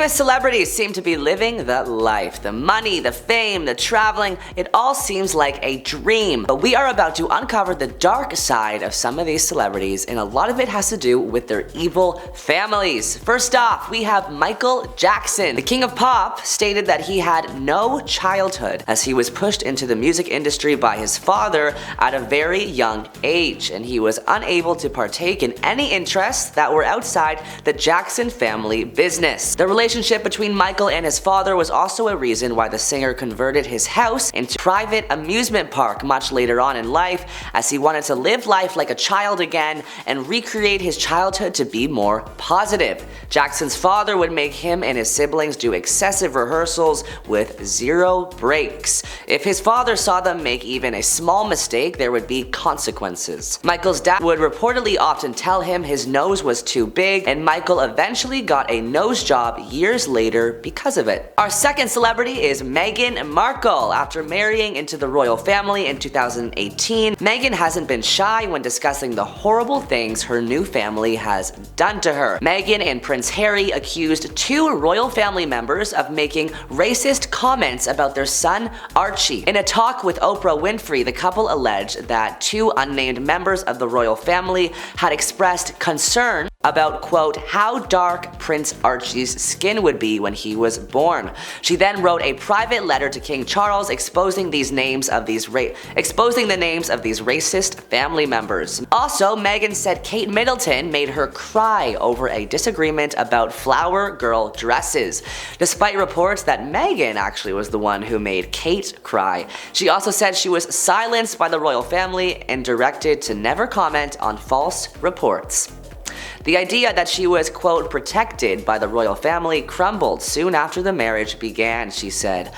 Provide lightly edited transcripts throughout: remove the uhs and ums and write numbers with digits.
Famous celebrities seem to be living the life. The money, the fame, the traveling, it all seems like a dream. But we are about to uncover the dark side of some of these celebrities, and a lot of it has to do with their evil families. First off, we have Michael Jackson. The king of pop stated that he had no childhood as he was pushed into the music industry by his father at a very young age, and he was unable to partake in any interests that were outside the Jackson family business. The relationship between Michael and his father was also a reason why the singer converted his house into a private amusement park much later on in life, as he wanted to live life like a child again and recreate his childhood to be more positive. Jackson's father would make him and his siblings do excessive rehearsals with zero breaks. If his father saw them make even a small mistake, there would be consequences. Michael's dad would reportedly often tell him his nose was too big, and Michael eventually got a nose job years later because of it. Our second celebrity is Meghan Markle. After marrying into the royal family in 2018, Meghan hasn't been shy when discussing the horrible things her new family has done to her. Meghan and Prince Harry accused two royal family members of making racist comments about their son Archie. In a talk with Oprah Winfrey, the couple alleged that two unnamed members of the royal family had expressed concern about, quote, how dark Prince Archie's skin would be when he was born. She then wrote a private letter to King Charles exposing the names of these racist family members. Also, Meghan said Kate Middleton made her cry over a disagreement about flower girl dresses, despite reports that Meghan actually was the one who made Kate cry. She also said she was silenced by the royal family and directed to never comment on false reports. The idea that she was, quote, protected by the royal family crumbled soon after the marriage began, she said.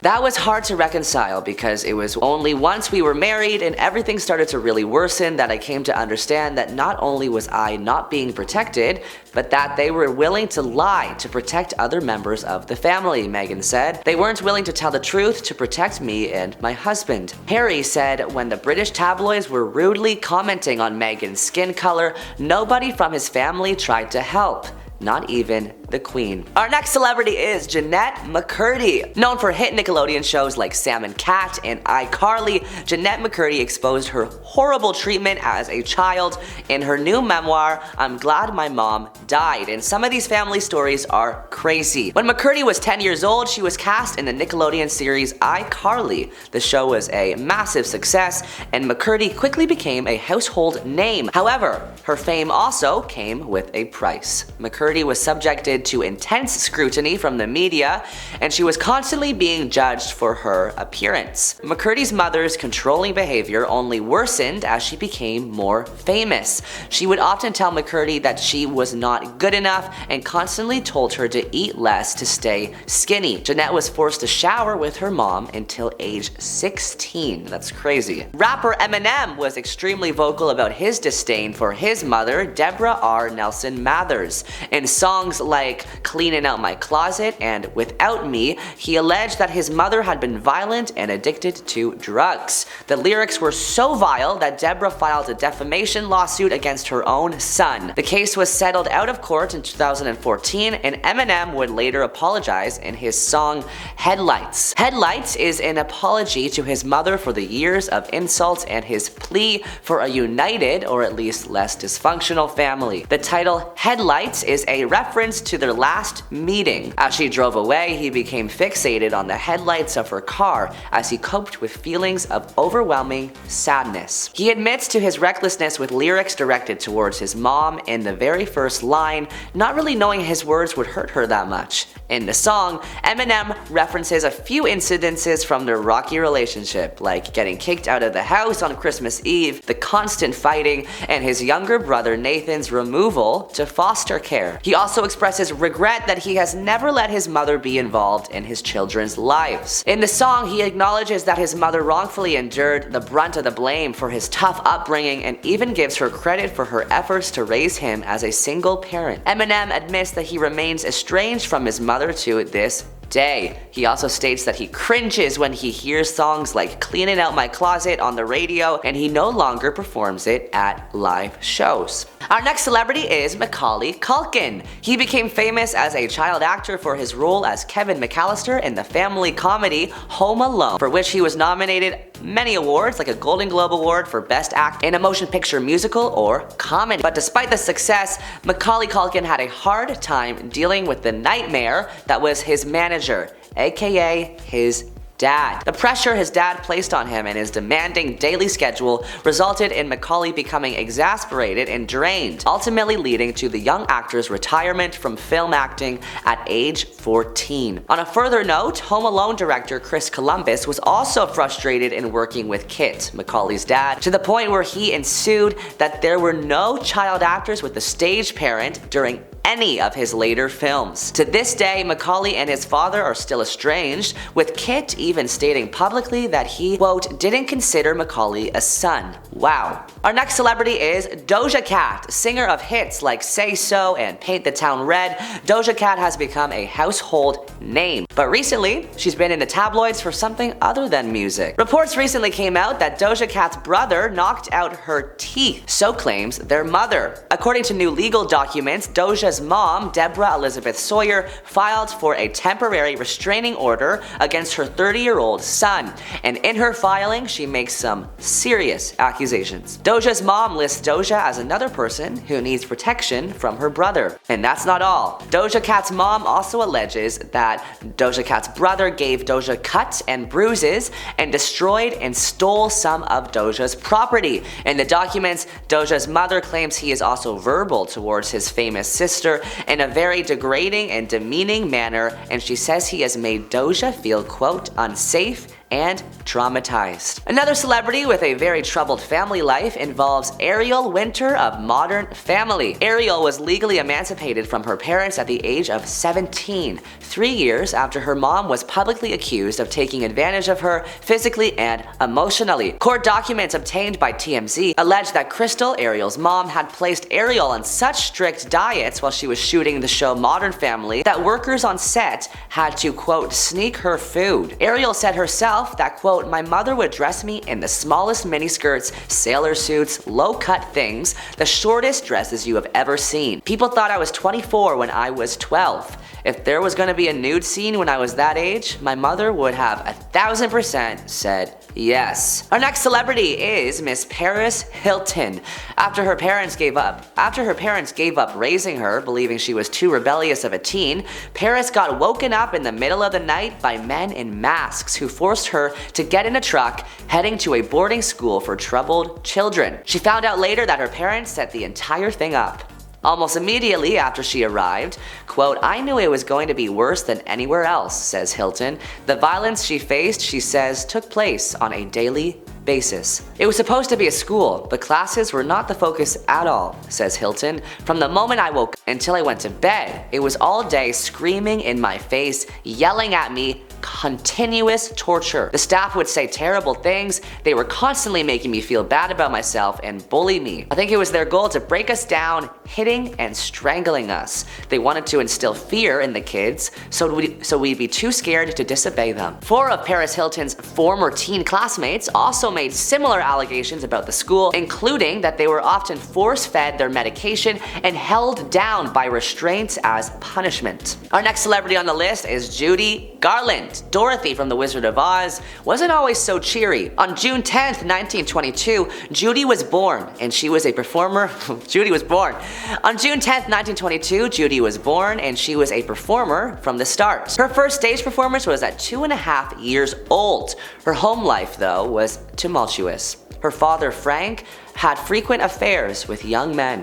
That was hard to reconcile because it was only once we were married and everything started to really worsen that I came to understand that not only was I not being protected, but that they were willing to lie to protect other members of the family, Meghan said. They weren't willing to tell the truth to protect me and my husband. Harry said when the British tabloids were rudely commenting on Meghan's skin color, nobody from his family tried to help. Not even the Queen. Our next celebrity is Janette Mccarty. Known for hit Nickelodeon shows like Sam and Cat and iCarly, Janette Mccarty exposed her horrible treatment as a child in her new memoir, I'm Glad My Mom Died, and some of these family stories are crazy. When McCarty was 10 years old, she was cast in the Nickelodeon series iCarly. The show was a massive success, and McCarty quickly became a household name. However, her fame also came with a price. McCarty was subjected to intense scrutiny from the media, and she was constantly being judged for her appearance. McCarty's mother's controlling behavior only worsened as she became more famous. She would often tell McCarty that she was not good enough and constantly told her to eat less to stay skinny. Janette was forced to shower with her mom until age 16. That's crazy. Rapper Eminem was extremely vocal about his disdain for his mother, Deborah R. Nelson Mathers. In songs like Cleaning Out My Closet and Without Me, he alleged that his mother had been violent and addicted to drugs. The lyrics were so vile that Deborah filed a defamation lawsuit against her own son. The case was settled out of court in 2014, and Eminem would later apologize in his song Headlights. Headlights is an apology to his mother for the years of insults and his plea for a united, or at least less dysfunctional, family. The title Headlights is a reference to their last meeting. As she drove away, he became fixated on the headlights of her car as he coped with feelings of overwhelming sadness. He admits to his recklessness with lyrics directed towards his mom in the very first line, not really knowing his words would hurt her that much. In the song, Eminem references a few incidences from their rocky relationship, like getting kicked out of the house on Christmas Eve, the constant fighting, and his younger brother Nathan's removal to foster care. He also expresses regret that he has never let his mother be involved in his children's lives. In the song, he acknowledges that his mother wrongfully endured the brunt of the blame for his tough upbringing and even gives her credit for her efforts to raise him as a single parent. Eminem admits that he remains estranged from his mother to this day. He also states that he cringes when he hears songs like Cleaning Out My Closet on the radio, and he no longer performs it at live shows. Our next celebrity is Macau Culkin. He became famous as a child actor for his role as Kevin McAllister in the family comedy Home Alone, for which he was nominated many awards like a Golden Globe Award for Best Actor in a Motion Picture Musical or Comedy. But despite the success, Macau Culkin had a hard time dealing with the nightmare that was his manager, aka his dad. The pressure his dad placed on him and his demanding daily schedule resulted in Macau becoming exasperated and drained, ultimately leading to the young actor's retirement from film acting at age 14. On a further note, Home Alone director Chris Columbus was also frustrated in working with Kit, Macaulay's dad, to the point where he ensued that there were no child actors with the stage parent during any of his later films. To this day, Macau and his father are still estranged, with Kit even stating publicly that he, quote, didn't consider Macau a son. Wow. Our next celebrity is Doja Cat. Singer of hits like Say So and Paint the Town Red, Doja Cat has become a household name. But recently, she's been in the tabloids for something other than music. Reports recently came out that Doja Cat's brother knocked out her teeth, so claims their mother. According to new legal documents, Doja's mom, Deborah Elizabeth Sawyer, filed for a temporary restraining order against her 30-year-old son, and in her filing, she makes some serious accusations. Doja's mom lists Doja as another person who needs protection from her brother. And that's not all. Doja Cat's mom also alleges that Doja Cat's brother gave Doja cuts and bruises and destroyed and stole some of Doja's property. In the documents, Doja's mother claims he is also verbal towards his famous sister in a very degrading and demeaning manner, and she says he has made Doja feel, quote, unsafe and traumatized. Another celebrity with a very troubled family life involves Ariel Winter of Modern Family. Ariel was legally emancipated from her parents at the age of 17, 3 years after her mom was publicly accused of taking advantage of her physically and emotionally. Court documents obtained by TMZ allege that Crystal, Ariel's mom, had placed Ariel on such strict diets while she was shooting the show Modern Family that workers on set had to, quote, sneak her food. Ariel said herself that, quote, my mother would dress me in the smallest miniskirts, sailor suits, low-cut things, the shortest dresses you have ever seen. People thought I was 24 when I was 12. If there was going to be a nude scene when I was that age, my mother would have 1000% said yes. Our next celebrity is Miss Paris Hilton. After her parents gave up raising her, believing she was too rebellious of a teen, Paris got woken up in the middle of the night by men in masks who forced her to get in a truck heading to a boarding school for troubled children. She found out later that her parents set the entire thing up. Almost immediately after she arrived, quote, I knew it was going to be worse than anywhere else, says Hilton. The violence she faced, she says, took place on a daily basis. It was supposed to be a school, but classes were not the focus at all, says Hilton. From the moment I woke up until I went to bed, it was all day screaming in my face, yelling at me, continuous torture. The staff would say terrible things, they were constantly making me feel bad about myself and bully me. I think it was their goal to break us down, hitting and strangling us. They wanted to instill fear in the kids, so we'd be too scared to disobey them. 4 of Paris Hilton's former teen classmates also made similar allegations about the school, including that they were often force-fed their medication and held down by restraints as punishment. Our next celebrity on the list is Judy Garland. Dorothy from The Wizard of Oz wasn't always so cheery. On June 10th, 1922, Judy was born, and she was a performer. Judy was born. On June 10th, 1922, Judy was born, and she was a performer from the start. Her first stage performance was at 2.5 years old. Her home life, though, was tumultuous. Her father, Frank, had frequent affairs with young men.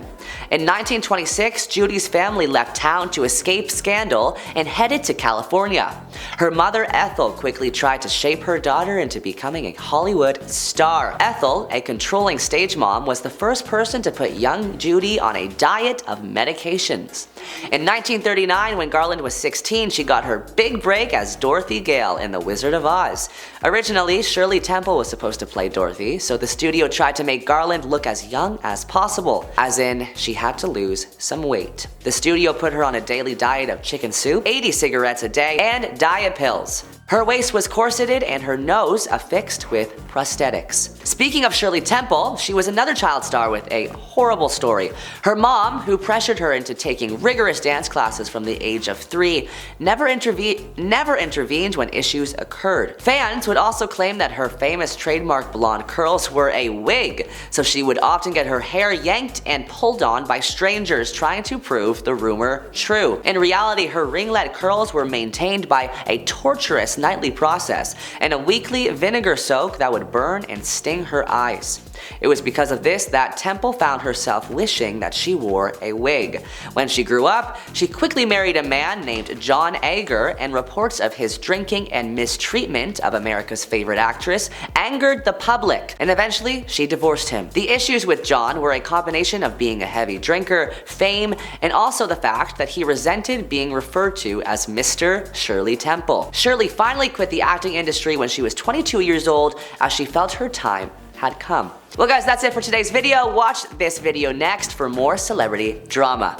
In 1926, Judy's family left town to escape scandal and headed to California. Her mother, Ethel, quickly tried to shape her daughter into becoming a Hollywood star. Ethel, a controlling stage mom, was the first person to put young Judy on a diet of medications. In 1939, when Garland was 16, she got her big break as Dorothy Gale in The Wizard of Oz. Originally, Shirley Temple was supposed to play Dorothy, so the studio tried to make Garland wanted to look as young as possible, as in she had to lose some weight. The studio put her on a daily diet of chicken soup, 80 cigarettes a day, and diet pills. Her waist was corseted and her nose affixed with prosthetics. Speaking of Shirley Temple, she was another child star with a horrible story. Her mom, who pressured her into taking rigorous dance classes from the age of 3, never intervened when issues occurred. Fans would also claim that her famous trademark blonde curls were a wig, so she would often get her hair yanked and pulled on by strangers trying to prove the rumor true. In reality, her ringlet curls were maintained by a torturous nightly process and a weekly vinegar soak that would burn and sting her eyes. It was because of this that Temple found herself wishing that she wore a wig. When she grew up, she quickly married a man named John Ager, and reports of his drinking and mistreatment of America's favorite actress angered the public, and eventually she divorced him. The issues with John were a combination of being a heavy drinker, fame, and also the fact that he resented being referred to as Mr. Shirley Temple. Shirley finally quit the acting industry when she was 22 years old, as she felt her time had come. Well guys, that's it for today's video. Watch this video next for more celebrity drama.